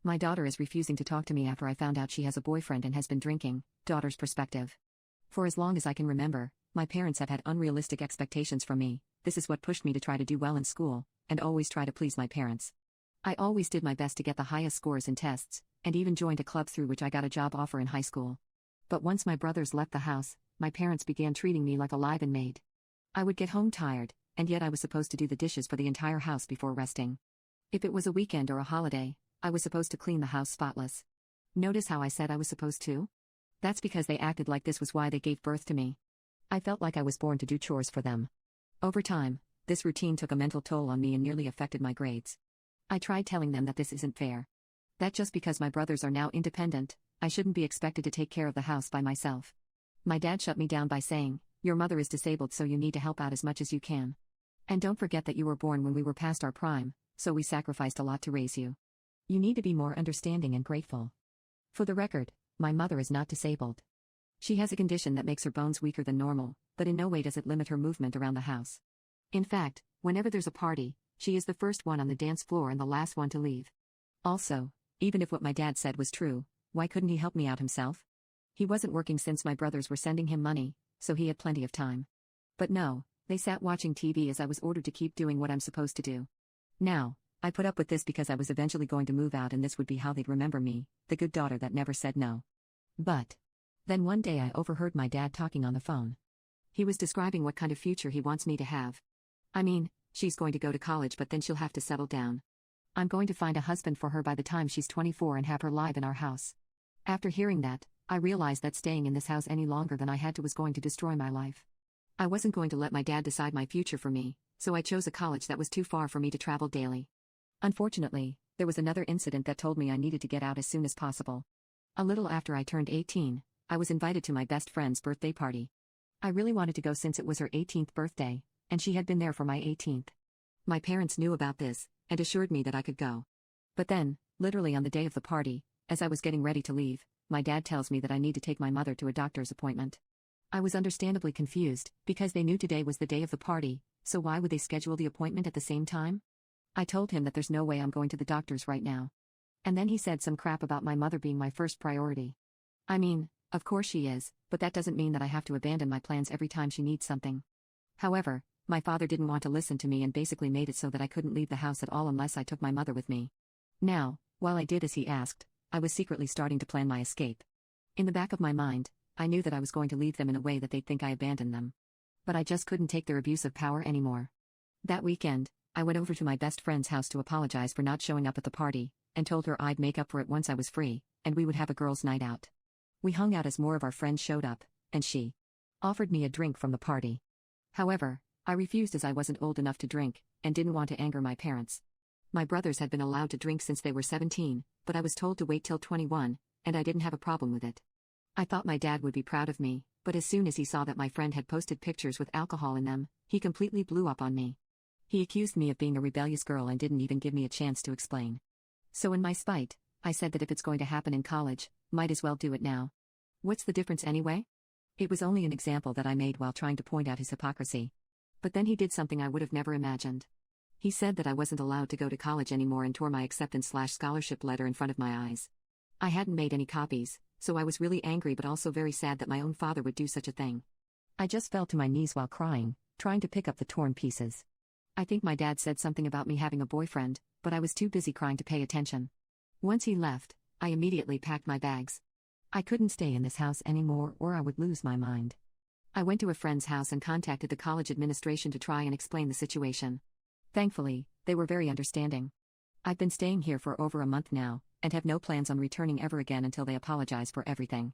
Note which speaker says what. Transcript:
Speaker 1: My daughter is refusing to talk to me after I found out she has a boyfriend and has been drinking. Daughter's perspective. For as long as I can remember, my parents have had unrealistic expectations from me. This is what pushed me to try to do well in school, and always try to please my parents. I always did my best to get the highest scores in tests, and even joined a club through which I got a job offer in high school. But once my brothers left the house, my parents began treating me like a live-in maid. I would get home tired, and yet I was supposed to do the dishes for the entire house before resting. If it was a weekend or a holiday, I was supposed to clean the house spotless. Notice how I said I was supposed to? That's because they acted like this was why they gave birth to me. I felt like I was born to do chores for them. Over time, this routine took a mental toll on me and nearly affected my grades. I tried telling them that this isn't fair. That just because my brothers are now independent, I shouldn't be expected to take care of the house by myself. My dad shut me down by saying, "Your mother is disabled, so you need to help out as much as you can. And don't forget that you were born when we were past our prime, so we sacrificed a lot to raise you. You need to be more understanding and grateful." For the record, my mother is not disabled. She has a condition that makes her bones weaker than normal, but in no way does it limit her movement around the house. In fact, whenever there's a party, she is the first one on the dance floor and the last one to leave. Also, even if what my dad said was true, why couldn't he help me out himself? He wasn't working since my brothers were sending him money, so he had plenty of time. But no, they sat watching TV as I was ordered to keep doing what I'm supposed to do. Now, I put up with this because I was eventually going to move out and this would be how they'd remember me, the good daughter that never said no. But then one day I overheard my dad talking on the phone. He was describing what kind of future he wants me to have. I mean, she's going to go to college but then she'll have to settle down. I'm going to find a husband for her by the time she's 24 and have her live in our house. After hearing that, I realized that staying in this house any longer than I had to was going to destroy my life. I wasn't going to let my dad decide my future for me, so I chose a college that was too far for me to travel daily. Unfortunately, there was another incident that told me I needed to get out as soon as possible. A little after I turned 18, I was invited to my best friend's birthday party. I really wanted to go since it was her 18th birthday, and she had been there for my 18th. My parents knew about this, and assured me that I could go. But then, literally on the day of the party, as I was getting ready to leave, my dad tells me that I need to take my mother to a doctor's appointment. I was understandably confused, because they knew today was the day of the party, so why would they schedule the appointment at the same time? I told him that there's no way I'm going to the doctor's right now. And then he said some crap about my mother being my first priority. I mean, of course she is, but that doesn't mean that I have to abandon my plans every time she needs something. However, my father didn't want to listen to me and basically made it so that I couldn't leave the house at all unless I took my mother with me. Now, while I did as he asked, I was secretly starting to plan my escape. In the back of my mind, I knew that I was going to leave them in a way that they'd think I abandoned them. But I just couldn't take their abuse of power anymore. That weekend, I went over to my best friend's house to apologize for not showing up at the party, and told her I'd make up for it once I was free, and we would have a girls' night out. We hung out as more of our friends showed up, and she offered me a drink from the party. However, I refused as I wasn't old enough to drink, and didn't want to anger my parents. My brothers had been allowed to drink since they were 17, but I was told to wait till 21, and I didn't have a problem with it. I thought my dad would be proud of me, but as soon as he saw that my friend had posted pictures with alcohol in them, he completely blew up on me. He accused me of being a rebellious girl and didn't even give me a chance to explain. So in my spite, I said that if it's going to happen in college, might as well do it now. What's the difference anyway? It was only an example that I made while trying to point out his hypocrisy. But then he did something I would have never imagined. He said that I wasn't allowed to go to college anymore and tore my acceptance/scholarship letter in front of my eyes. I hadn't made any copies, so I was really angry but also very sad that my own father would do such a thing. I just fell to my knees while crying, trying to pick up the torn pieces. I think my dad said something about me having a boyfriend, but I was too busy crying to pay attention. Once he left, I immediately packed my bags. I couldn't stay in this house anymore or I would lose my mind. I went to a friend's house and contacted the college administration to try and explain the situation. Thankfully, they were very understanding. I've been staying here for over a month now, and have no plans on returning ever again until they apologize for everything.